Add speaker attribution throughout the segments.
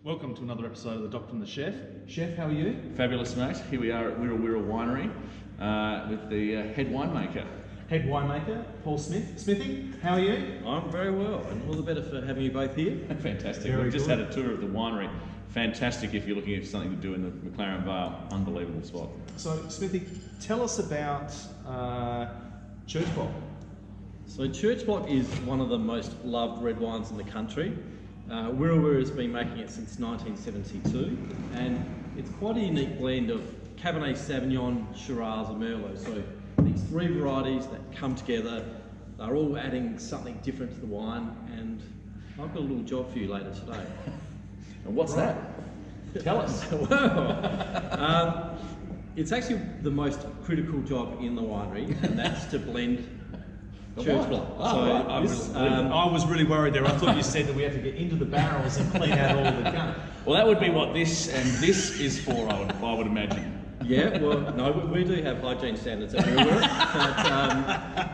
Speaker 1: Welcome to another episode of The Doctor and the Chef. Chef, how are you?
Speaker 2: Fabulous, mate. Here we are at Wirra Wirra Winery with the head winemaker.
Speaker 1: Head winemaker, Paul Smith. Smithy, how are you?
Speaker 3: I'm very well, and all the better for having you both here.
Speaker 2: Fantastic.
Speaker 1: Very
Speaker 2: We've just
Speaker 1: good.
Speaker 2: had a tour of the winery. Fantastic if you're looking at something to do in the McLaren Vale. Unbelievable spot.
Speaker 1: So, Smithy, tell us about Church Block.
Speaker 3: So Church Block is one of the most loved red wines in the country. Wirra Wirra has been making it since 1972, and it's quite a unique blend of Cabernet Sauvignon, Shiraz and Merlot. So these three varieties that come together, they're all adding something different to the wine, and I've got a little job for you later today.
Speaker 2: And what's that? Tell us.
Speaker 3: Well, it's actually the most critical job in the winery, and that's to blend Church
Speaker 2: wine.
Speaker 3: Block.
Speaker 2: Oh, right.
Speaker 1: I was really worried there. I thought you said that we had to get into the barrels and clean out all the gunk.
Speaker 2: Well, that would be what this and this is for, I would imagine.
Speaker 3: Yeah, well, no, we do have hygiene standards at Wirra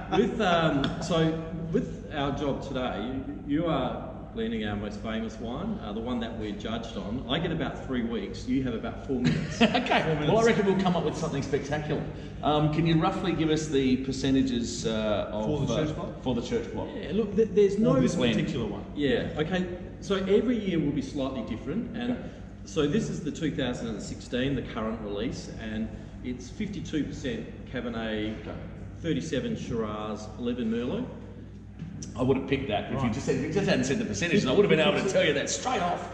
Speaker 3: Wirra. With our job today, you are blending our most famous wine, the one that we're judged on. I get about 3 weeks. You have about 4 minutes.
Speaker 2: Okay, well I reckon we'll come up with something spectacular. Can you roughly give us the percentages
Speaker 1: For the Church Block?
Speaker 2: For the Church Block.
Speaker 3: Yeah, look, there's no
Speaker 1: Or this
Speaker 2: blend.
Speaker 1: particular one.
Speaker 3: Yeah, okay. So every year will be slightly different, and so this is the 2016, the current release, and it's 52% Cabernet, 37 Shiraz, 11 Merlot.
Speaker 2: I would have picked that if you
Speaker 1: Right.
Speaker 2: just hadn't said the percentage, and I would have been able to tell you that straight off.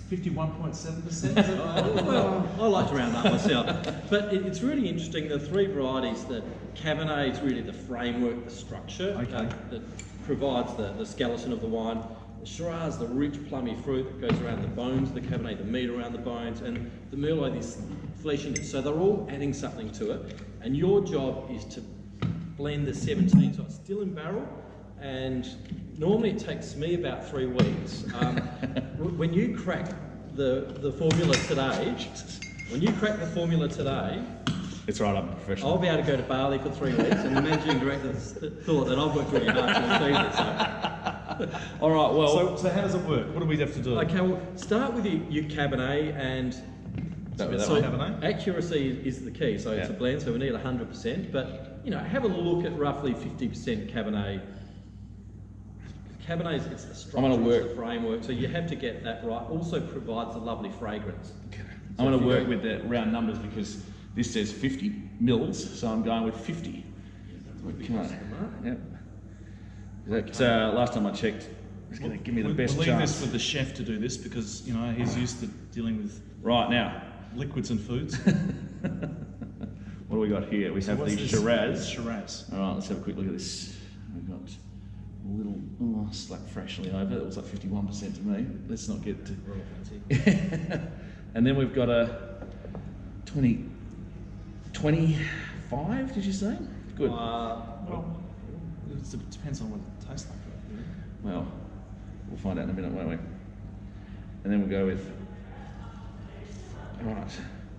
Speaker 1: 51.7%?
Speaker 3: Well, I like to round up myself, but it's really interesting. The three varieties, that Cabernet is really the framework, the structure
Speaker 1: Okay.
Speaker 3: that provides the skeleton of the wine. The Shiraz, the rich plummy fruit that goes around the bones. The Cabernet, the meat around the bones, and the Merlot, this fleshiness. So they're all adding something to it, and your job is to blend the 17. So it's still in barrel, and normally it takes me about 3 weeks. When you crack the formula today,
Speaker 2: It's right, I'm a professional.
Speaker 3: I'll be able to go to Bali for 3 weeks, and the managing director thought that I've worked really hard to achieve this.
Speaker 2: All right, well,
Speaker 1: So how does it work? What do we have to do?
Speaker 3: Okay, well, start with your Cabernet, and
Speaker 2: that
Speaker 3: so
Speaker 2: one.
Speaker 1: Cabernet?
Speaker 3: accuracy is the key. So it's a
Speaker 2: Yeah.
Speaker 3: blend, so we need 100%. But have a look at roughly 50% Cabernet. Cabernet, it's the structure,
Speaker 2: I'm gonna
Speaker 3: it's
Speaker 2: work-
Speaker 3: the framework, so you have to get that right. Also provides a lovely fragrance.
Speaker 2: I'm going
Speaker 3: if
Speaker 2: to
Speaker 3: you
Speaker 2: work
Speaker 3: go-
Speaker 2: with the round numbers because this says 50 mils, so I'm going with 50. Okay. Yep. That, last time I checked, it's going to give me the best
Speaker 1: We'll leave
Speaker 2: chance.
Speaker 1: this for the chef to do this because, he's used to dealing with
Speaker 2: Right, now,
Speaker 1: liquids and foods.
Speaker 2: what do we got here? We have
Speaker 1: What's
Speaker 2: the
Speaker 1: this?
Speaker 2: Shiraz.
Speaker 1: Shiraz.
Speaker 2: All right, let's have a quick look at this. We've got a little, slack freshly over. It was like 51% to me. Let's not get to... And then we've got a 25, did you say? Good.
Speaker 1: Well, it depends on what it tastes like. Right?
Speaker 2: Well, we'll find out in a minute, won't we? And then we'll go with... Right.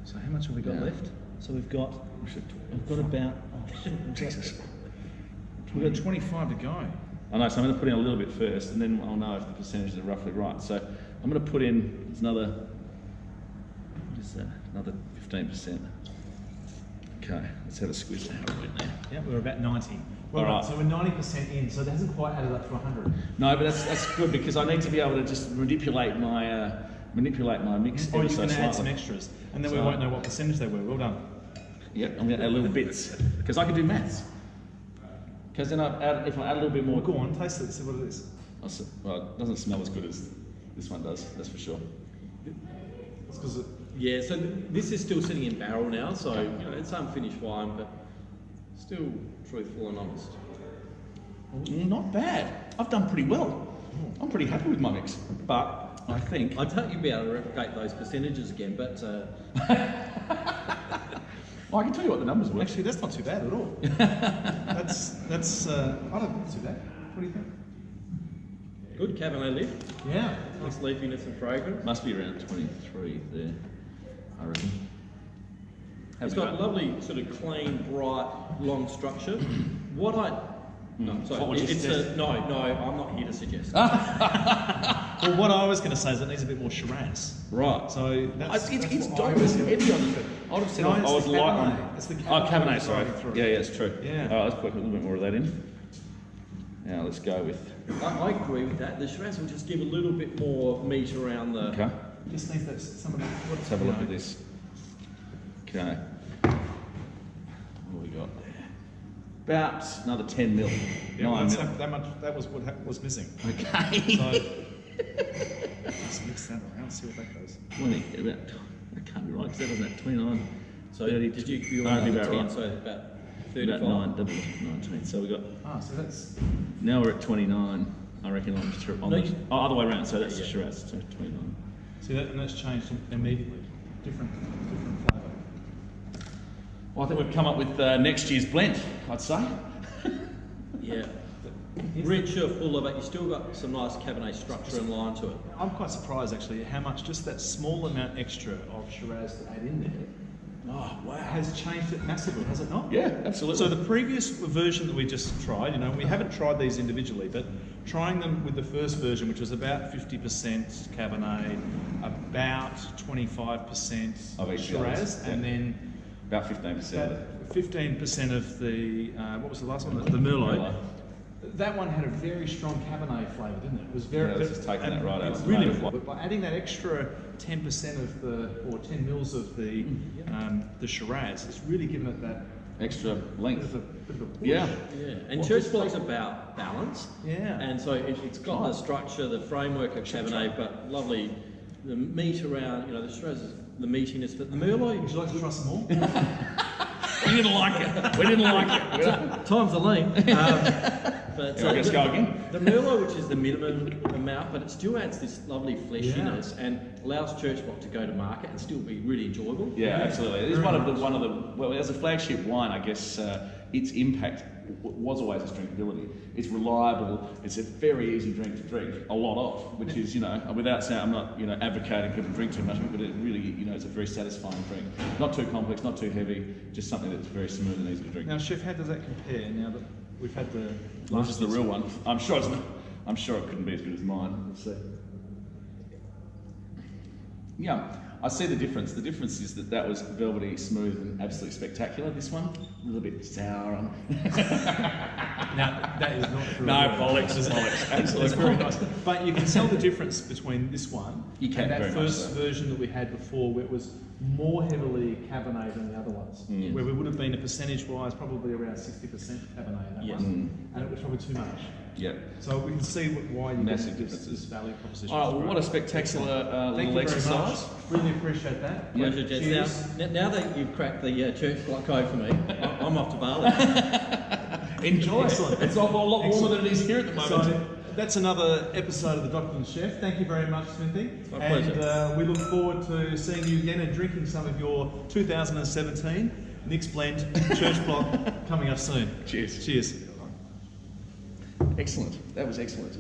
Speaker 1: So how much have we got
Speaker 2: Yeah.
Speaker 1: left? So we've got about...
Speaker 2: Jesus.
Speaker 1: We've got 25 to go.
Speaker 2: I know, so I'm going to put in a little bit first, and then I'll know if the percentages are roughly right. So I'm going to put in another, what is that? Another 15%. Okay, let's have a squeeze now.
Speaker 1: Yeah, we're about 90.
Speaker 2: All right.
Speaker 1: So we're 90% in, so it hasn't quite added up to 100.
Speaker 2: No, but that's good because I need to be able to just manipulate my mix
Speaker 1: Or
Speaker 2: ever
Speaker 1: you
Speaker 2: so
Speaker 1: can add some
Speaker 2: slightly.
Speaker 1: extras, and then we
Speaker 2: So-
Speaker 1: won't know what percentage they were. Well done.
Speaker 2: Yep, I'm going to add little bits because I can do maths. Because then if I add a little bit more,
Speaker 1: Well, go on, taste it, see what it is.
Speaker 2: well, it doesn't smell as good as this one does. That's for sure.
Speaker 1: It's because it...
Speaker 3: Yeah, so this is still sitting in barrel now, so it's unfinished wine, but still truthful and honest.
Speaker 2: Not bad. I've done pretty well. I'm pretty happy with my mix. But I think...
Speaker 3: I doubt you'll be able to replicate those percentages again, but
Speaker 2: Well, I can tell you what the numbers were.
Speaker 1: Actually, that's not too bad at all. that's I don't think it's too bad. What do you think?
Speaker 3: good Cabernet leaf.
Speaker 1: Yeah.
Speaker 3: Nice leafiness and fragrance.
Speaker 2: Must be around 23 there, I reckon.
Speaker 3: It's got a lovely sort of clean, bright, long structure. What I No, sorry.
Speaker 2: What would you
Speaker 3: It's
Speaker 2: suggest?
Speaker 3: no, I'm not here to suggest.
Speaker 1: Well, what I was going to say is it needs a bit more Shiraz.
Speaker 2: Right.
Speaker 1: So that's,
Speaker 2: It's
Speaker 1: what I
Speaker 2: dope.
Speaker 1: was
Speaker 2: It's
Speaker 1: thinking.
Speaker 2: heavy on the. I would have said
Speaker 1: No,
Speaker 2: I
Speaker 1: it's
Speaker 2: was
Speaker 1: the
Speaker 2: light
Speaker 1: Cabernet.
Speaker 2: on.
Speaker 1: It's the
Speaker 2: Oh,
Speaker 1: Cabernet
Speaker 2: Cabernet,
Speaker 1: that's
Speaker 2: sorry.
Speaker 1: riding through.
Speaker 2: Yeah, it's true.
Speaker 1: Yeah.
Speaker 2: All right, let's put a little bit more of that in. Now let's go with.
Speaker 3: I agree with that. The Shiraz will just give a little bit more meat around the.
Speaker 2: Okay.
Speaker 1: Just needs that some of the.
Speaker 2: Let's have a look at this. Okay. What do we got there? About another 10 mil.
Speaker 1: Yeah, well,
Speaker 2: 9
Speaker 1: that's
Speaker 2: mil.
Speaker 1: that much. That was what was missing.
Speaker 2: Okay.
Speaker 1: So just mix that around, see what that goes.
Speaker 2: 20. About. That can't be right because that was at 29.
Speaker 3: So
Speaker 2: 30,
Speaker 3: did you
Speaker 2: no,
Speaker 3: on
Speaker 2: it'd be
Speaker 3: the
Speaker 2: about
Speaker 3: 10,
Speaker 2: right.
Speaker 3: so about
Speaker 2: About
Speaker 3: 35?
Speaker 2: 9, double 19. So we got.
Speaker 1: So that's.
Speaker 2: Now we're at 29. I reckon on
Speaker 3: No,
Speaker 2: the.
Speaker 3: you-
Speaker 2: Oh, other way around. So that's
Speaker 3: Yeah.
Speaker 2: Shiraz. So 29.
Speaker 1: See that, and that's changed immediately. Different flavour.
Speaker 2: Well, I think we've come up with next year's blend, I'd say.
Speaker 3: Yeah. Richer, fuller, but you still got some nice Cabernet structure and line to it.
Speaker 1: I'm quite surprised actually how much just that small amount extra of Shiraz to add in there. Oh wow, has changed it massively, has it not?
Speaker 2: Yeah, absolutely.
Speaker 1: So the previous version that we just tried, we haven't tried these individually, but trying them with the first version, which was about 50% Cabernet, about 25%
Speaker 2: Of each
Speaker 1: Shiraz,
Speaker 2: other,
Speaker 1: and
Speaker 2: yeah.
Speaker 1: then
Speaker 2: About 15%.
Speaker 1: about 15% of the what was the last one? The Merlot.
Speaker 2: Merlot.
Speaker 1: That one had a very strong Cabernet flavour, didn't it? It was very.
Speaker 2: Yeah, this is taking
Speaker 1: and
Speaker 2: that right out
Speaker 1: it's
Speaker 2: of the
Speaker 1: really.
Speaker 2: flavour.
Speaker 1: But by adding that extra 10% of the, or 10 mils of the Shiraz, it's really given it that
Speaker 2: Extra
Speaker 1: bit
Speaker 2: length.
Speaker 1: of a push.
Speaker 2: Yeah.
Speaker 3: Yeah, and
Speaker 1: What,
Speaker 3: Church
Speaker 1: just
Speaker 3: Block's
Speaker 1: like-
Speaker 3: about balance.
Speaker 1: Yeah.
Speaker 3: And so it's got the structure, the framework of Cabernet, but lovely, the meat around, the Shiraz is the meatiness, but the
Speaker 1: Would
Speaker 3: Merlot,
Speaker 1: you like to try some more?
Speaker 2: We didn't like it. We didn't like it.
Speaker 3: times the lean. But
Speaker 2: Yeah, I guess go again.
Speaker 3: The Merlot, which is the minimum amount, but it still adds this lovely fleshiness and allows Church Block to go to market and still be really enjoyable.
Speaker 2: Yeah, absolutely. It is one of the well, as a flagship wine, I guess its impact was always its drinkability. It's reliable. It's a very easy drink to drink a lot of, which is without saying I'm not advocating people drink too much of it, but it really it's a very satisfying drink. Not too complex, not too heavy, just something that's very smooth and easy to drink.
Speaker 1: Now, Chef, how does that compare now that we've had the
Speaker 2: This is the real one. I'm sure it's not. I'm sure it couldn't be as good as mine. Let's see. Yeah, I see the difference. The difference is that was velvety, smooth, and absolutely spectacular. This one, a little bit sour.
Speaker 1: Now, that is not true.
Speaker 2: No, bollocks, bollocks. Absolutely.
Speaker 1: It's very nice. But you can tell the difference between this one
Speaker 2: You can,
Speaker 1: and that
Speaker 2: very much
Speaker 1: first
Speaker 2: so.
Speaker 1: version that we had before, where it was more heavily Cabernet than the other ones.
Speaker 2: Mm.
Speaker 1: Where we would have been, percentage-wise, probably around 60% Cabernet in that
Speaker 3: Yes.
Speaker 1: one. And it was probably too much.
Speaker 2: Yeah.
Speaker 1: So we can see why you
Speaker 2: Massive
Speaker 1: get this
Speaker 2: differences.
Speaker 1: value proposition.
Speaker 2: All right. Well, what a spectacular
Speaker 1: Thank
Speaker 2: little
Speaker 1: you very
Speaker 2: exercise.
Speaker 1: much. Really appreciate that.
Speaker 2: Yeah.
Speaker 3: Pleasure, Jess.
Speaker 1: Cheers.
Speaker 3: Now that you've cracked the Church Block code for me, I'm off to Bali.
Speaker 2: Enjoy.
Speaker 1: Excellent.
Speaker 2: It's a lot warmer
Speaker 1: Excellent.
Speaker 2: than it is here at the moment.
Speaker 1: So that's another episode of the Doctor and the Chef. Thank you very much, Smithy.
Speaker 3: my
Speaker 1: And
Speaker 3: pleasure.
Speaker 1: we look forward to seeing you again and drinking some of your 2017 Nick's Blend Church Block coming up soon.
Speaker 2: Cheers.
Speaker 1: Cheers.
Speaker 2: Excellent. That was excellent.